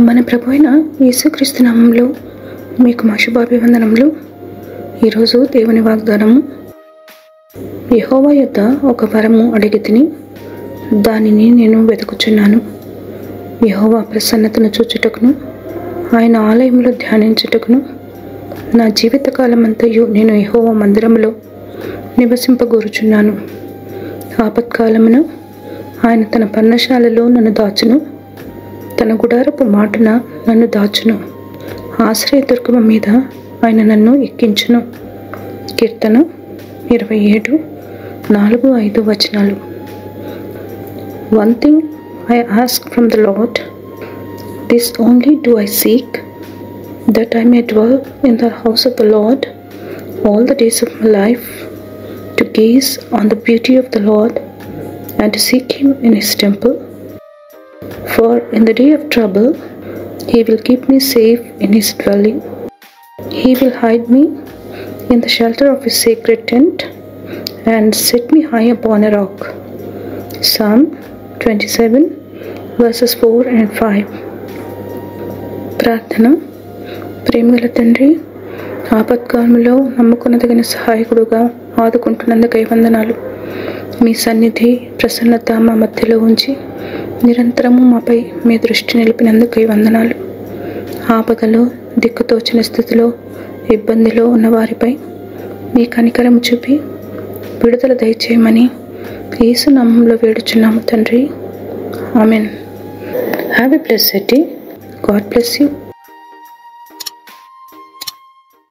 మన ప్రభు అయిన యేసుక్రీస్తు నామములో మీకు మా శుభాభివందనములు. ఈరోజు దేవుని వాగ్దానము. యెహోవా యొద్ద ఒక వరము అడిగితిని, దానిని నేను వెతుకుచున్నాను. యెహోవా ప్రసన్నతను చూచుటకును, ఆయన ఆలయములో ధ్యానించుటకును, నా జీవితకాలమంతయు నేను యెహోవా మందిరములో నివసింపగోరుచున్నాను. ఆపత్కాలమున ఆయన తన పర్ణశాలలో నన్ను దాచును, తన గుడారపు మాటున నన్ను దాచును. ఆశ్రయదుర్గమ మీద ఆయన నన్ను ఎక్కించును. కీర్తన 27:4-5 One thing I ask from the Lord, this only do I seek, that I may dwell in the house of the Lord all the days of my life, to gaze on the beauty of the Lord and to seek him in his temple. For in the day of trouble he will keep me safe in his dwelling. He will hide me in the shelter of his sacred tent and set me high upon a rock. Psalm 27:4-5. ప్రార్థన. ప్రేమగల తండ్రి, ఆపత్కాలంలో నమ్ముకున్నదగిన సహాయకుడుగా ఆదుకుంటున్నందుకై వందనాలు. మీ సన్నిధి ప్రసన్నత మా మధ్యలో ఉంచి నిరంతరము మాపై మీ దృష్టి నిలిపినందుకై వందనాలు. ఆపదలో, దిక్కుతోచిన స్థితిలో, ఇబ్బందిలో ఉన్న వారిపై మీ కనికరము చూపి విడుదల దయచేయమని యేసు నామములో వేడుచున్నాము తండ్రి. Amen. Have a blessed day. God bless you.